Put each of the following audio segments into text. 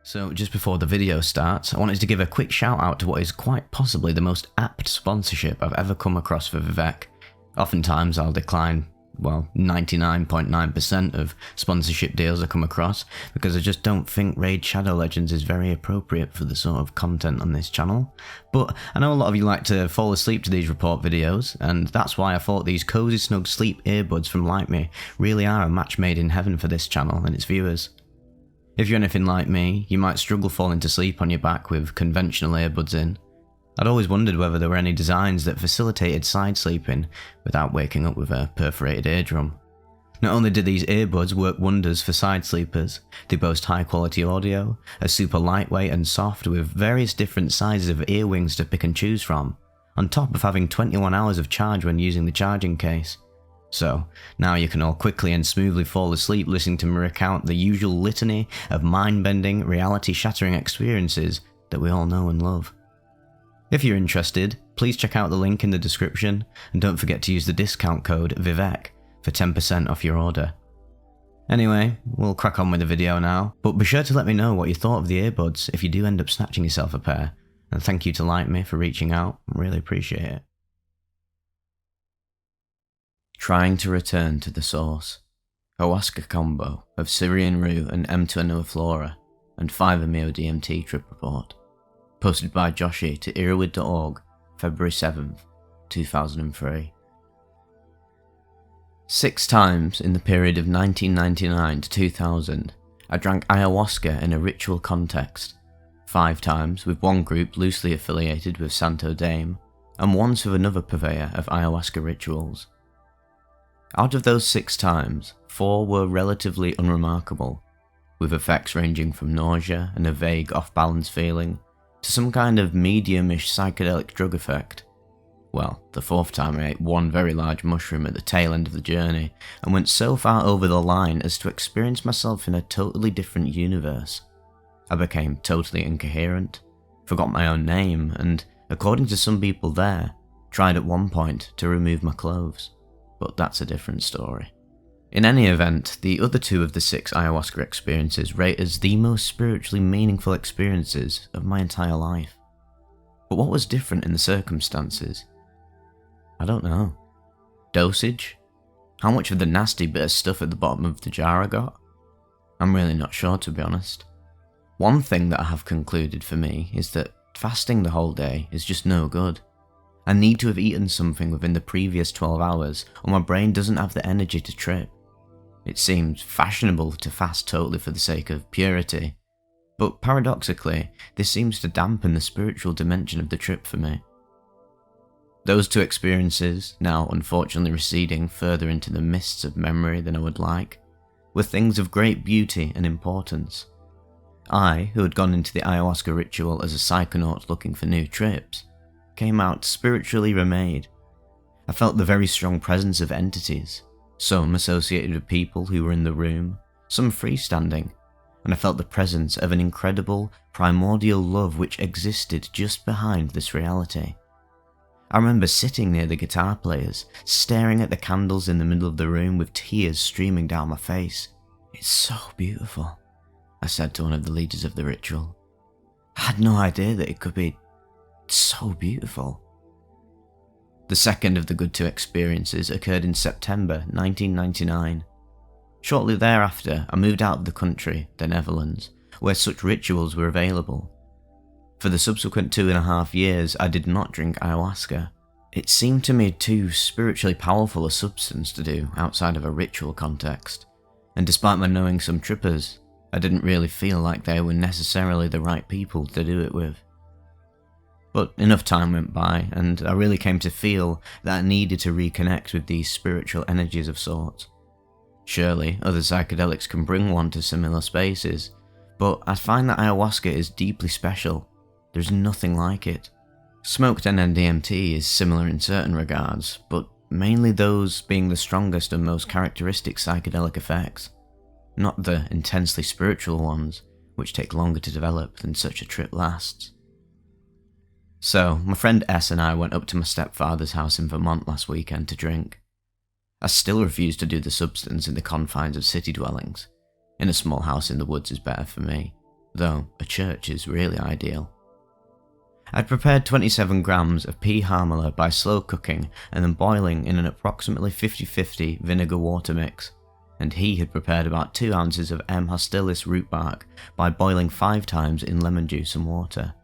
So just before the video starts, I wanted to give a quick shout out to what is quite possibly the most apt sponsorship I've ever come across for Vivec. Oftentimes I'll decline, 99.9% of sponsorship deals I come across because I just don't think Raid Shadow Legends is very appropriate for the sort of content on this channel. But I know a lot of you like to fall asleep to these report videos, and that's why I thought these COZYSNUG sleep earbuds from LYTMI really are a match made in heaven for this channel and its viewers. If you're anything like me, you might struggle falling to sleep on your back with conventional earbuds in. I'd always wondered whether there were any designs that facilitated side sleeping without waking up with a perforated eardrum. Not only do these earbuds work wonders for side sleepers, they boast high quality audio, are super lightweight and soft with various different sizes of ear wings to pick and choose from, on top of having 21 hours of charge when using the charging case. So, now you can all quickly and smoothly fall asleep listening to me recount the usual litany of mind-bending, reality-shattering experiences that we all know and love. If you're interested, please check out the link in the description, and don't forget to use the discount code VIVEC for 10% off your order. Anyway, we'll crack on with the video now, but be sure to let me know what you thought of the earbuds if you do end up snatching yourself a pair, and thank you to LYTMI for reaching out, I really appreciate it. Trying to return to the source. Ayahuasca combo of Syrian rue and M2 flora and 5-amino DMT trip report. Posted by Joshi to EARBUDS.org, February 7th, 2003. 6 times in the period of 1999 to 2000, I drank ayahuasca in a ritual context. 5 times with one group loosely affiliated with Santo Daime, and once with another purveyor of ayahuasca rituals. Out of those 6 times, 4 were relatively unremarkable, with effects ranging from nausea and a vague off-balance feeling, to some kind of medium-ish psychedelic drug effect. Well, the 4th time I ate one very large mushroom at the tail end of the journey, and went so far over the line as to experience myself in a totally different universe. I became totally incoherent, forgot my own name, and, according to some people there, tried at one point to remove my clothes. But that's a different story. In any event, the other 2 of the 6 ayahuasca experiences rate as the most spiritually meaningful experiences of my entire life. But what was different in the circumstances? I don't know. Dosage? How much of the nasty bit of stuff at the bottom of the jar I got? I'm really not sure, to be honest. One thing that I have concluded for me is that fasting the whole day is just no good. I need to have eaten something within the previous 12 hours or my brain doesn't have the energy to trip. It seems fashionable to fast totally for the sake of purity, but paradoxically, this seems to dampen the spiritual dimension of the trip for me. Those 2 experiences, now unfortunately receding further into the mists of memory than I would like, were things of great beauty and importance. I, who had gone into the ayahuasca ritual as a psychonaut looking for new trips, came out spiritually remade. I felt the very strong presence of entities, some associated with people who were in the room, some freestanding, and I felt the presence of an incredible, primordial love which existed just behind this reality. I remember sitting near the guitar players, staring at the candles in the middle of the room with tears streaming down my face. "It's so beautiful," I said to one of the leaders of the ritual. I had no idea that it could be so beautiful. The second of the good 2 experiences occurred in September 1999. Shortly thereafter, I moved out of the country, the Netherlands, where such rituals were available. For the subsequent 2.5 years, I did not drink ayahuasca. It seemed to me too spiritually powerful a substance to do outside of a ritual context, and despite my knowing some trippers, I didn't really feel like they were necessarily the right people to do it with. But enough time went by, and I really came to feel that I needed to reconnect with these spiritual energies of sorts. Surely, other psychedelics can bring one to similar spaces, but I find that ayahuasca is deeply special. There's nothing like it. Smoked NN-DMT is similar in certain regards, but mainly those being the strongest and most characteristic psychedelic effects, not the intensely spiritual ones, which take longer to develop than such a trip lasts. So, my friend S and I went up to my stepfather's house in Vermont last weekend to drink. I still refuse to do the substance in the confines of city dwellings. In a small house in the woods is better for me. though a church is really ideal. I'd prepared 27 grams of pea harmala by slow cooking and then boiling in an approximately 50-50 vinegar-water mix, and he had prepared about 2 ounces of M. hostilis root bark by boiling 5 times in lemon juice and water.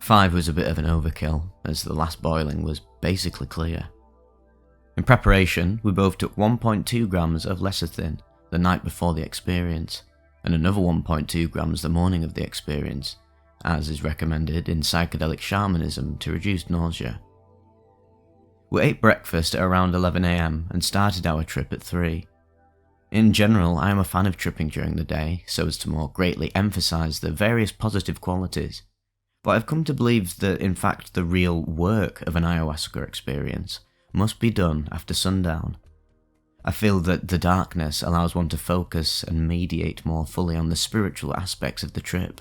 5 was a bit of an overkill, as the last boiling was basically clear. In preparation, we both took 1.2 grams of lecithin the night before the experience, and another 1.2 grams the morning of the experience, as is recommended in psychedelic shamanism to reduce nausea. We ate breakfast at around 11 AM and started our trip at 3. In general, I am a fan of tripping during the day so as to more greatly emphasize the various positive qualities, but I've come to believe that in fact the real work of an ayahuasca experience must be done after sundown. I feel that the darkness allows one to focus and mediate more fully on the spiritual aspects of the trip.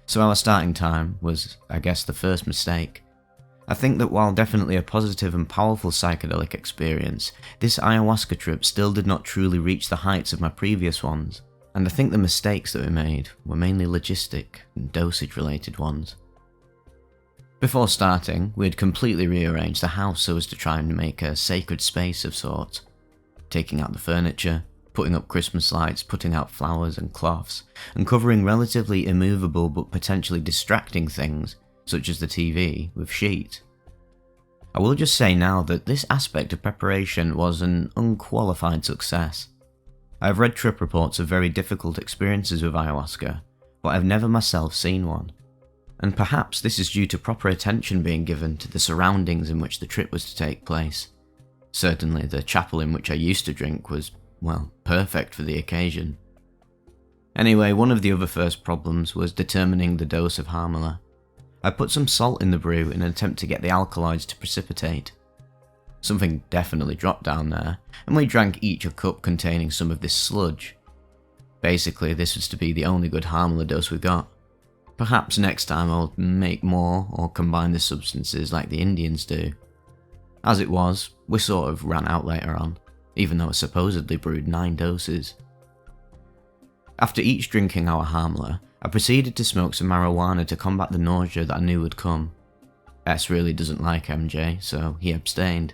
So our starting time was, I guess, the first mistake. I think that while definitely a positive and powerful psychedelic experience, this ayahuasca trip still did not truly reach the heights of my previous ones, and I think the mistakes that we made were mainly logistic and dosage related ones. Before starting, we had completely rearranged the house so as to try and make a sacred space of sorts, taking out the furniture, putting up Christmas lights, putting out flowers and cloths, and covering relatively immovable but potentially distracting things, such as the TV, with sheet. I will just say now that this aspect of preparation was an unqualified success. I have read trip reports of very difficult experiences with ayahuasca, but I've never myself seen one. And perhaps this is due to proper attention being given to the surroundings in which the trip was to take place. Certainly the chapel in which I used to drink was, well, perfect for the occasion. Anyway, one of the other first problems was determining the dose of harmala. I put some salt in the brew in an attempt to get the alkaloids to precipitate. Something definitely dropped down there, and we drank each a cup containing some of this sludge. Basically, this was to be the only good harmala dose we got. Perhaps next time I'll make more or combine the substances like the Indians do. As it was, we sort of ran out later on, even though I supposedly brewed 9 doses. After each drinking our harmala, I proceeded to smoke some marijuana to combat the nausea that I knew would come. S really doesn't like MJ, so he abstained.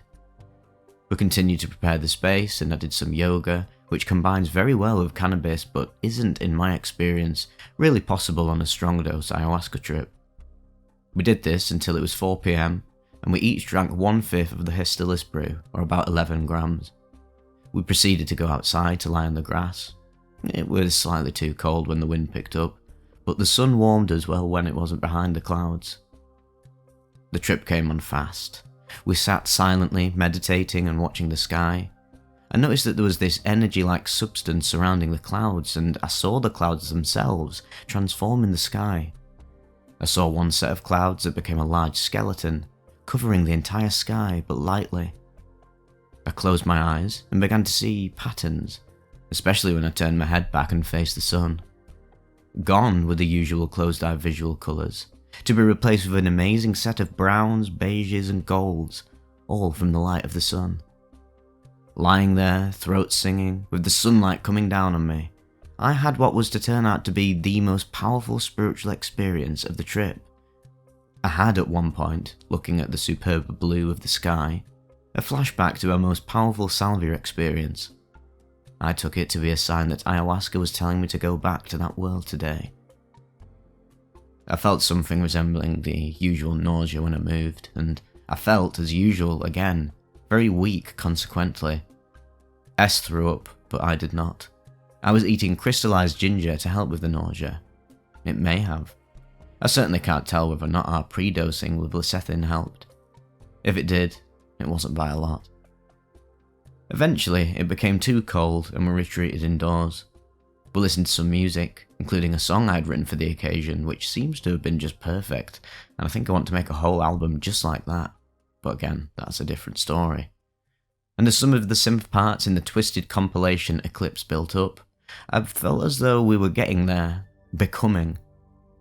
We continued to prepare the space and I did some yoga, which combines very well with cannabis but isn't, in my experience, really possible on a strong dose ayahuasca trip. We did this until it was 4 PM, and we each drank 1/5 of the hostilis brew, or about 11 grams. We proceeded to go outside to lie on the grass. It was slightly too cold when the wind picked up, but the sun warmed us well when it wasn't behind the clouds. The trip came on fast. We sat silently, meditating and watching the sky. I noticed that there was this energy-like substance surrounding the clouds, and I saw the clouds themselves transform in the sky. I saw one set of clouds that became a large skeleton, covering the entire sky but lightly. I closed my eyes and began to see patterns, especially when I turned my head back and faced the sun. Gone were the usual closed-eye visual colours, to be replaced with an amazing set of browns, beiges and golds, all from the light of the sun. Lying there, throat singing, with the sunlight coming down on me, I had what was to turn out to be the most powerful spiritual experience of the trip. I had at one point, looking at the superb blue of the sky, a flashback to our most powerful salvia experience. I took it to be a sign that ayahuasca was telling me to go back to that world today. I felt something resembling the usual nausea when I moved, and I felt, as usual again, very weak consequently. S threw up, but I did not. I was eating crystallized ginger to help with the nausea. It may have. I certainly can't tell whether or not our pre-dosing with lecithin helped. If it did, it wasn't by a lot. Eventually, it became too cold and we retreated indoors. We listened to some music, including a song I'd written for the occasion, which seems to have been just perfect, and I think I want to make a whole album just like that. But again, that's a different story. And as some of the synth parts in the twisted compilation Eclipse built up, I felt as though we were getting there, becoming.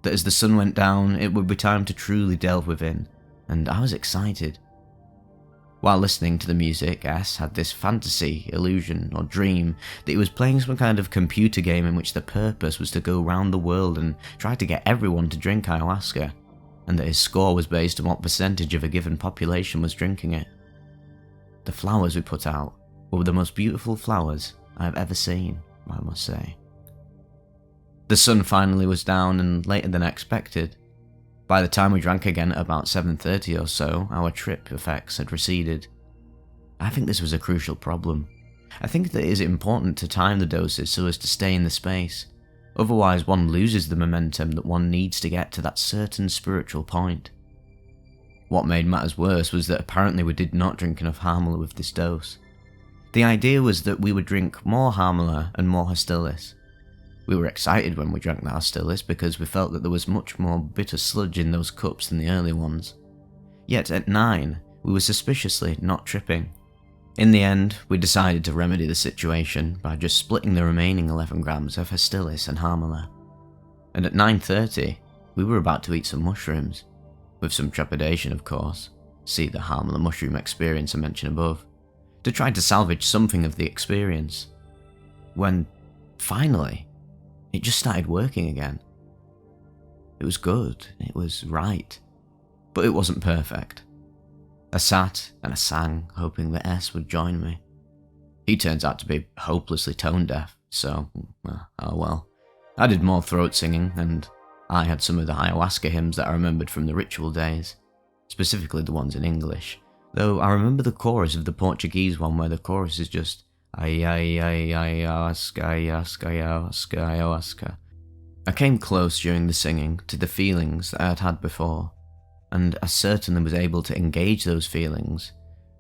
That as the sun went down, it would be time to truly delve within, and I was excited. While listening to the music, S had this fantasy, illusion, or dream that he was playing some kind of computer game in which the purpose was to go round the world and try to get everyone to drink ayahuasca, and that his score was based on what percentage of a given population was drinking it. The flowers we put out were the most beautiful flowers I have ever seen, I must say. The sun finally was down and later than expected. By the time we drank again at about 7:30 or so, our trip effects had receded. I think this was a crucial problem. I think that it is important to time the doses so as to stay in the space. Otherwise one loses the momentum that one needs to get to that certain spiritual point. What made matters worse was that apparently we did not drink enough Harmala with this dose. The idea was that we would drink more Harmala and more Hostilis. We were excited when we drank the Hostilis because we felt that there was much more bitter sludge in those cups than the early ones. Yet at 9, we were suspiciously not tripping. In the end, we decided to remedy the situation by just splitting the remaining 11 grams of Hostilis and Harmala. And at 9:30, we were about to eat some mushrooms. With some trepidation, of course, see the Harmala mushroom experience I mentioned above, to try to salvage something of the experience. When, finally, it just started working again. It was good, it was right, but it wasn't perfect. I sat and I sang, hoping that S would join me. He turns out to be hopelessly tone deaf, so, oh well. I did more throat singing, and I had some of the ayahuasca hymns that I remembered from the ritual days, specifically the ones in English, though I remember the chorus of the Portuguese one where the chorus is just ay ay ay ayahuasca, ayahuasca, ayahuasca, ayahuasca. I came close during the singing to the feelings that I had had before, and I certainly was able to engage those feelings,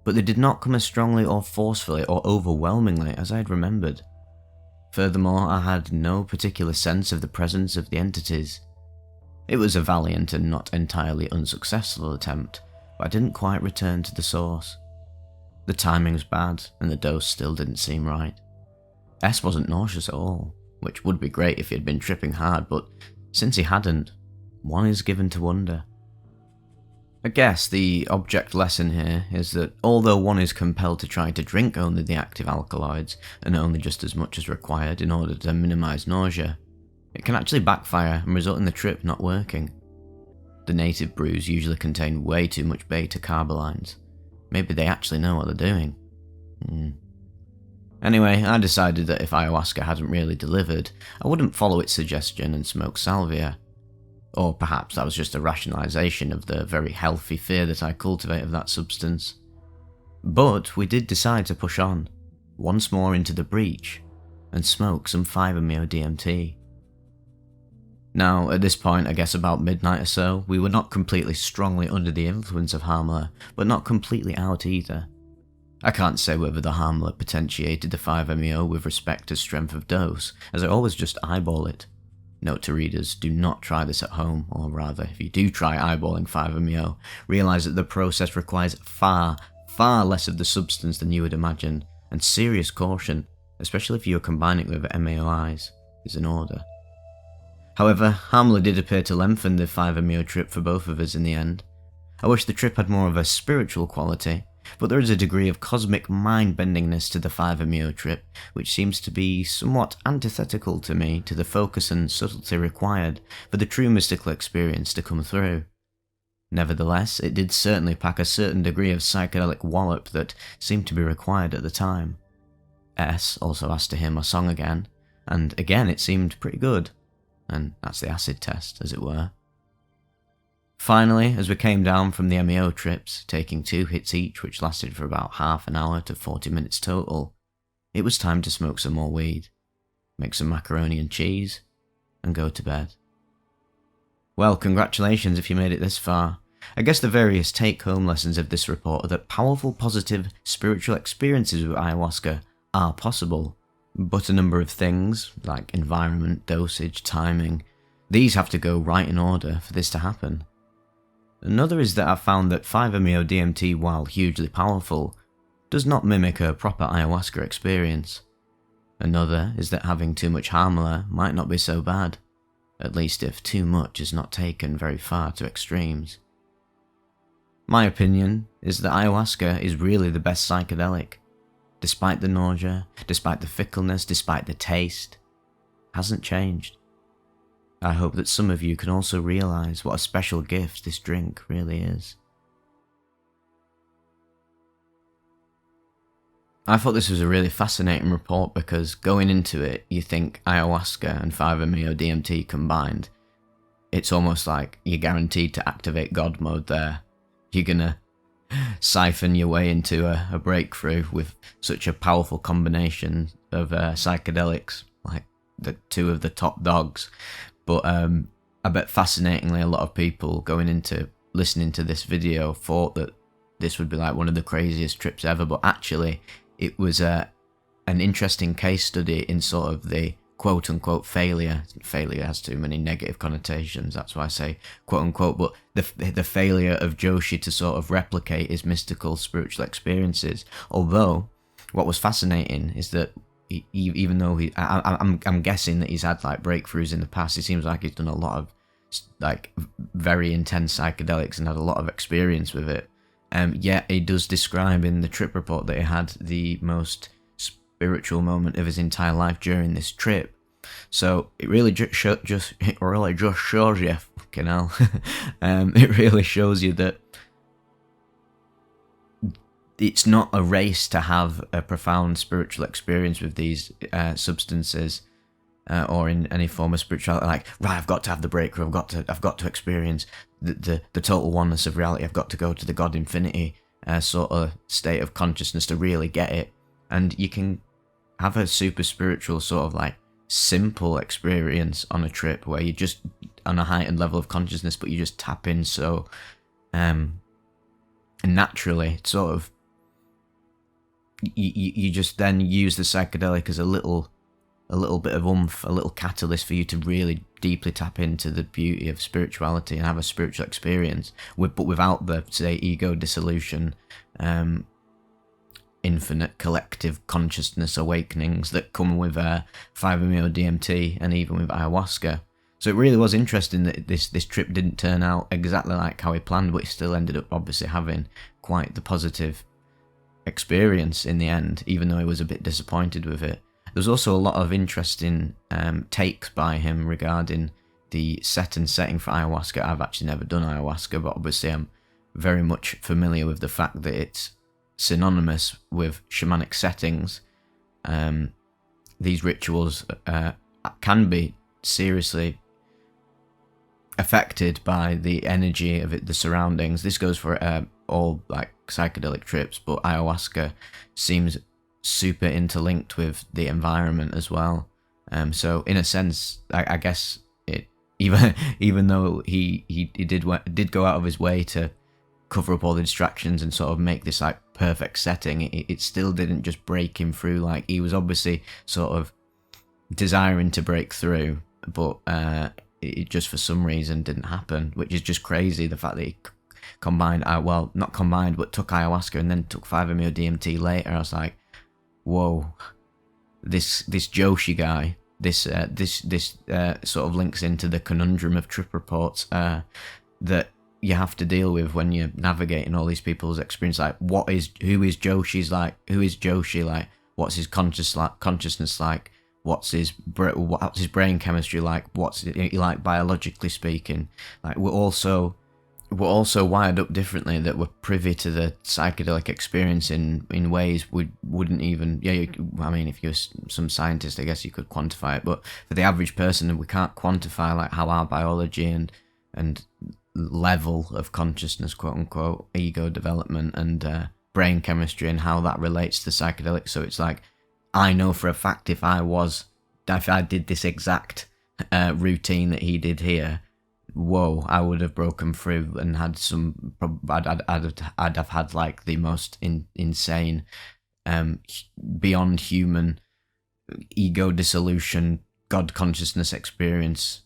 but they did not come as strongly or forcefully or overwhelmingly as I had remembered. Furthermore, I had no particular sense of the presence of the entities. It was a valiant and not entirely unsuccessful attempt, but I didn't quite return to the source. The timing was bad, and the dose still didn't seem right. S wasn't nauseous at all, which would be great if he had been tripping hard, but since he hadn't, one is given to wonder. I guess the object lesson here is that although one is compelled to try to drink only the active alkaloids, and only just as much as required in order to minimise nausea, it can actually backfire and result in the trip not working. The native brews usually contain way too much beta-carbolines. Maybe they actually know what they're doing. Anyway, I decided that if ayahuasca hadn't really delivered, I wouldn't follow its suggestion and smoke salvia. Or perhaps that was just a rationalisation of the very healthy fear that I cultivate of that substance. But we did decide to push on, once more into the breach, and smoke some 5-MeO DMT. Now, at this point, I guess about midnight or so, we were not completely strongly under the influence of Harmala, but not completely out either. I can't say whether the Harmala potentiated the 5-MeO with respect to strength of dose, as I always just eyeball it. Note to readers, do not try this at home, or rather, if you do try eyeballing 5-MeO, realise that the process requires far, far less of the substance than you would imagine, and serious caution, especially if you are combining it with MAOIs, is in order. However, Harmala did appear to lengthen the 5-MeO trip for both of us in the end. I wish the trip had more of a spiritual quality, but there is a degree of cosmic mind-bendingness to the 5-MeO trip, which seems to be somewhat antithetical to me to the focus and subtlety required for the true mystical experience to come through. Nevertheless, it did certainly pack a certain degree of psychedelic wallop that seemed to be required at the time. S also asked to hear my song again, and again it seemed pretty good. And that's the acid test, as it were. Finally, as we came down from the MEO trips, taking 2 hits each which lasted for about half an hour to 40 minutes total, it was time to smoke some more weed, make some macaroni and cheese, and go to bed. Well, congratulations if you made it this far. I guess the various take-home lessons of this report are that powerful positive spiritual experiences with ayahuasca are possible, but a number of things, like environment, dosage, timing, these have to go right in order for this to happen. Another is that I've found that 5-MeO DMT, while hugely powerful, does not mimic a proper ayahuasca experience. Another is that having too much Harmala might not be so bad, at least if too much is not taken very far to extremes. My opinion is that ayahuasca is really the best psychedelic. Despite the nausea, despite the fickleness, despite the taste, hasn't changed. I hope that some of you can also realise what a special gift this drink really is. I thought this was a really fascinating report because going into it, you think ayahuasca and 5-MeO DMT combined, it's almost like you're guaranteed to activate God mode there. You're gonna siphon your way into a breakthrough with such a powerful combination of psychedelics, like the two of the top dogs. But I bet fascinatingly a lot of people going into listening to this video thought that this would be like one of the craziest trips ever, but actually it was an interesting case study in sort of the quote-unquote failure. Failure has too many negative connotations, that's why I say quote-unquote, but the failure of Joshi to sort of replicate his mystical spiritual experiences. Although, what was fascinating is that even though I'm guessing that he's had like breakthroughs in the past, it seems like he's done a lot of like very intense psychedelics and had a lot of experience with it. Yet he does describe in the trip report that he had the most spiritual moment of his entire life during this trip. So it really just shows you, fucking hell. It really shows you that it's not a race to have a profound spiritual experience with these substances, or in any form of spirituality. Like, right, I've got to have the breakthrough. I've got to experience the total oneness of reality. I've got to go to the God infinity sort of state of consciousness to really get it. And you can have a super spiritual sort of like simple experience on a trip where you're just on a heightened level of consciousness, but you just tap in so naturally, sort of. You just then use the psychedelic as a little bit of oomph, a little catalyst for you to really deeply tap into the beauty of spirituality and have a spiritual experience, but without the, say, ego dissolution, infinite collective consciousness awakenings that come with 5-MeO DMT and even with ayahuasca. So it really was interesting that this trip didn't turn out exactly like how he planned, but he still ended up obviously having quite the positive experience in the end, even though he was a bit disappointed with it. There's also a lot of interesting takes by him regarding the set and setting for ayahuasca. I've actually never done ayahuasca, but obviously I'm very much familiar with the fact that it's synonymous with shamanic settings. These rituals can be seriously affected by the energy of it, the surroundings. This goes for all like psychedelic trips, but ayahuasca seems super interlinked with the environment as well. So in a sense, I guess it even though he did go out of his way to cover up all the distractions and sort of make this like perfect setting, it still didn't just break him through. Like, he was obviously sort of desiring to break through, but it just for some reason didn't happen, which is just crazy. The fact that he combined, well, not combined, but took ayahuasca and then took 5-MeO DMT later. I was like, whoa, this Joshi guy, this sort of links into the conundrum of trip reports that you have to deal with when you're navigating all these people's experience. Like, who is Joshi's like? Who is Joshi like? What's his consciousness like? What's his brain chemistry like? What's he like biologically speaking? Like, we're also wired up differently, that we're privy to the psychedelic experience in ways we wouldn't even. I mean, if you're some scientist, I guess you could quantify it, but for the average person, we can't quantify like how our biology and level of consciousness, quote unquote, ego development and brain chemistry and how that relates to psychedelics. So it's like, I know for a fact if I did this exact routine that he did here, whoa, I would have broken through and had some. I'd have had like the most insane, beyond human, ego dissolution, God consciousness experience,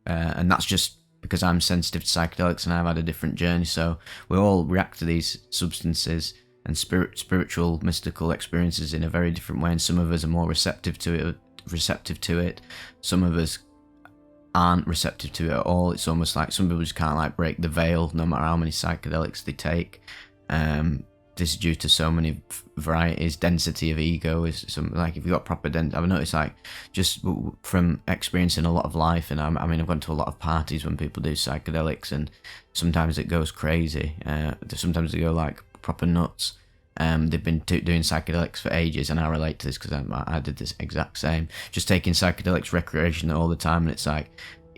and that's just because I'm sensitive to psychedelics and I've had a different journey. So we all react to these substances and spiritual, mystical experiences in a very different way, and some of us are more receptive to it. Some of us aren't receptive to it at all. It's almost like some people just can't like break the veil no matter how many psychedelics they take. This is due to so many varieties. Density of ego is something like, if you've got proper I've noticed, like, just from experiencing a lot of life, and I mean I've gone to a lot of parties when people do psychedelics, and sometimes it goes crazy. Sometimes they go like proper nuts. They've been doing psychedelics for ages, and I relate to this because I did this exact same. Just taking psychedelics recreational all the time, and it's like,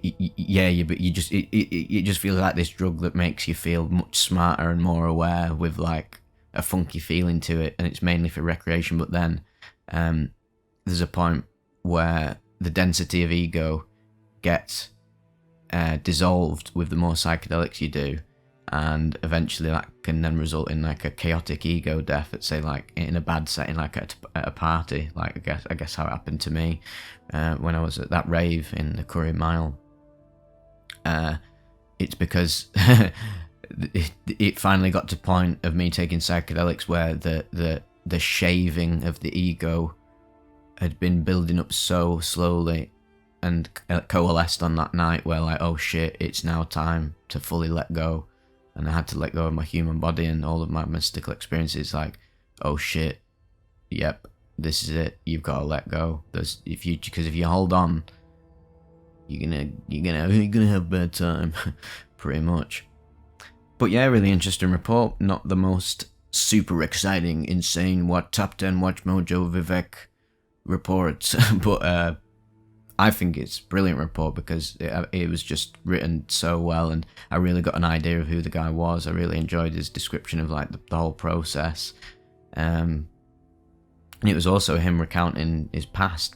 but you just it just feels like this drug that makes you feel much smarter and more aware, with like a funky feeling to it, and it's mainly for recreation. But then there's a point where the density of ego gets dissolved with the more psychedelics you do, and eventually that can then result in like a chaotic ego death at, say, like in a bad setting, like at a party. Like I guess how it happened to me when I was at that rave in the Curry Mile. It's because it finally got to point of me taking psychedelics where the shaving of the ego had been building up so slowly, and coalesced on that night where, like, oh shit, it's now time to fully let go. And I had to let go of my human body and all of my mystical experiences. Like, oh shit, yep, this is it. You've got to let go. Because if you hold on, you're gonna have a bad time, pretty much. But yeah, really interesting report. Not the most super exciting, insane, top 10 Watch Mojo Vivec reports, but I think it's a brilliant report because it was just written so well, and I really got an idea of who the guy was. I really enjoyed his description of like the whole process, and it was also him recounting his past.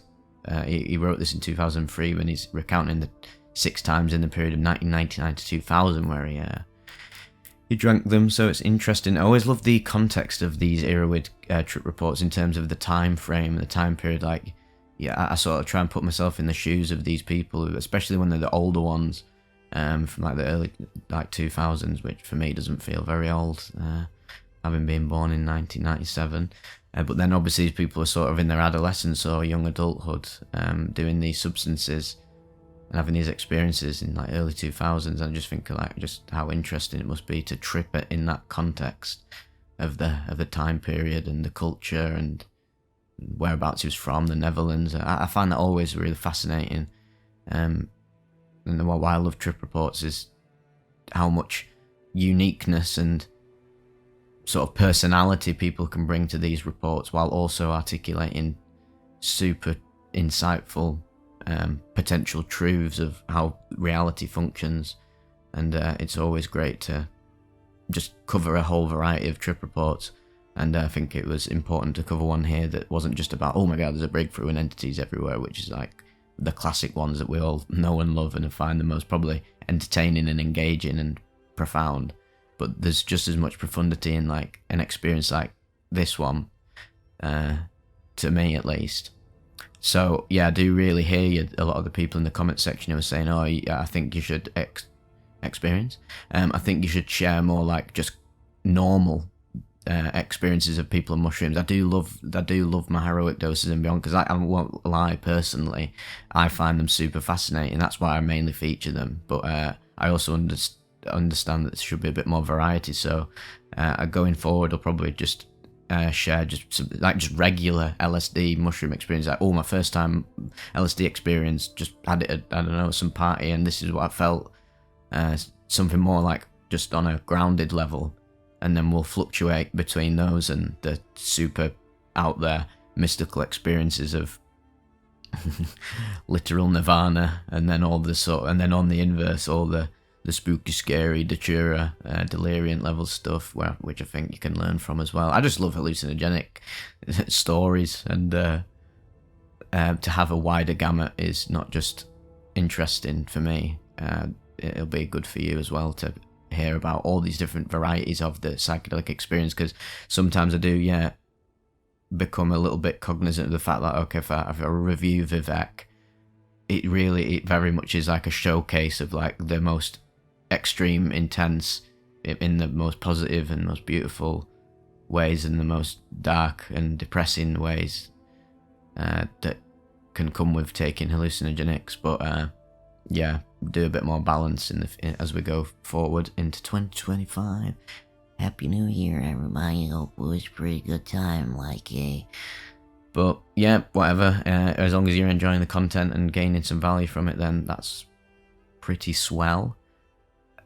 He wrote this in 2003 when he's recounting the 6 times in the period of 1999 to 2000 where he drank them. So it's interesting. I always love the context of these Erowid trip reports in terms of the time frame and the time period. Like, yeah, I sort of try and put myself in the shoes of these people, especially when they're the older ones, from like the early 2000s, which for me doesn't feel very old, having been born in 1997. But then obviously these people are sort of in their adolescence or young adulthood, doing these substances and having these experiences in like early 2000s. I just think like just how interesting it must be to trip it in that context of the time period and the culture and whereabouts he was from, the Netherlands. I find that always really fascinating. And what I love trip reports is how much uniqueness and sort of personality people can bring to these reports, while also articulating super insightful potential truths of how reality functions. And it's always great to just cover a whole variety of trip reports. And I think it was important to cover one here that wasn't just about, oh my god, there's a breakthrough and entities everywhere, which is like the classic ones that we all know and love and find the most probably entertaining and engaging and profound. But there's just as much profundity in like an experience like this one, to me at least. So yeah, I do really hear a lot of the people in the comment section who are saying, oh yeah, I think you should experience. I think you should share more like just normal experiences of people on mushrooms. I do love my heroic doses and beyond, because I won't lie, personally I find them super fascinating. That's why I mainly feature them. But I also understand that there should be a bit more variety. So going forward, I'll probably just share just regular LSD mushroom experience. Like, my first time LSD experience, just had it at, I don't know, some party, and this is what I felt. Something more like just on a grounded level. And then we'll fluctuate between those and the super out there mystical experiences of literal nirvana, and then and then on the inverse, all the spooky, scary, datura, delirium level stuff, which I think you can learn from as well. I just love hallucinogenic stories, and to have a wider gamut is not just interesting for me. It'll be good for you as well to hear about all these different varieties of the psychedelic experience, because sometimes I do become a little bit cognizant of the fact that, okay, if I review Vivec, it very much is like a showcase of like the most extreme, intense, in the most positive and most beautiful ways, and the most dark and depressing ways that can come with taking hallucinogenics. But yeah, do a bit more balance as we go forward into 2025. Happy New Year, everybody. Hope it was a pretty good time, But yeah, whatever. As long as you're enjoying the content and gaining some value from it, then that's pretty swell.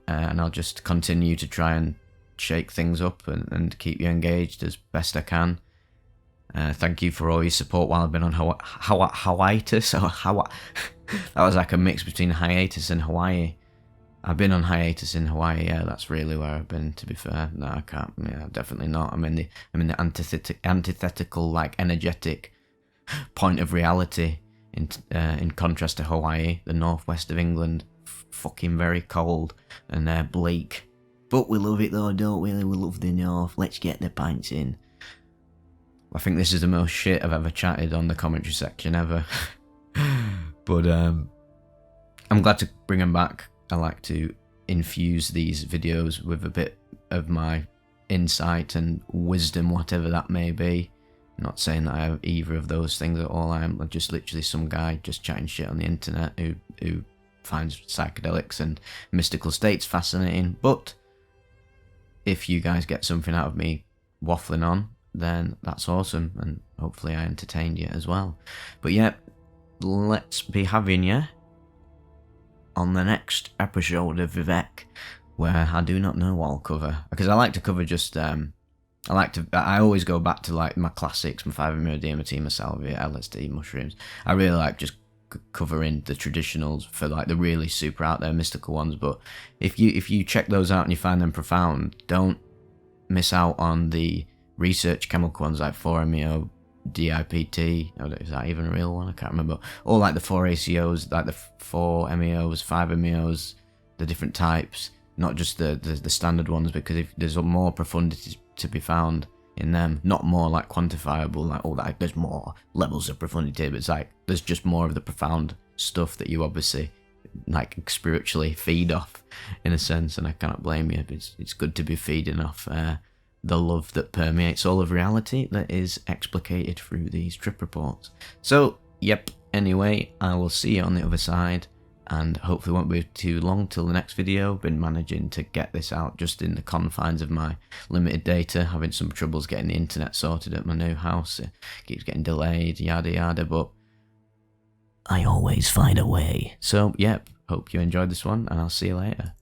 And I'll just continue to try and shake things up and keep you engaged as best I can. Thank you for all your support while I've been on hiatus. That was like a mix between hiatus and Hawaii. I've been on hiatus in Hawaii. Yeah, that's really where I've been. To be fair, no, I can't. Yeah, definitely not. I'm in the antithetical, like energetic point of reality. In contrast to Hawaii, the northwest of England, fucking very cold and bleak. But we love it though, don't we? We love the north. Let's get the pints in. I think this is the most shit I've ever chatted on the commentary section ever. But I'm glad to bring them back. I like to infuse these videos with a bit of my insight and wisdom, whatever that may be. I'm not saying that I have either of those things at all. I'm just literally some guy just chatting shit on the internet who finds psychedelics and mystical states fascinating. But if you guys get something out of me waffling on, then that's awesome, and hopefully I entertained you as well. But yeah, let's be having you on the next episode of Vivec, where I do not know what I'll cover, because I like to cover just I always go back to like my classics, my 5-MeO, DMT, my salvia, LSD, mushrooms. I really like just covering the traditionals for like the really super out there mystical ones. But if you check those out and you find them profound, don't miss out on the research chemical ones like 4-MeO, DIPT, is that even a real one? I can't remember. Or like the 4-ACOs, like the 4-MeOs, 5-MeOs, the different types, not just the standard ones, because if there's more profundity to be found in them, not more like quantifiable, like that there's more levels of profundity, but it's like there's just more of the profound stuff that you obviously like spiritually feed off in a sense, and I cannot blame you. It's good to be feeding off the love that permeates all of reality that is explicated through these trip reports. So, yep, anyway, I will see you on the other side, and hopefully won't be too long till the next video. Been managing to get this out just in the confines of my limited data, having some troubles getting the internet sorted at my new house. It keeps getting delayed, yada yada, but I always find a way. So, yep, hope you enjoyed this one, and I'll see you later.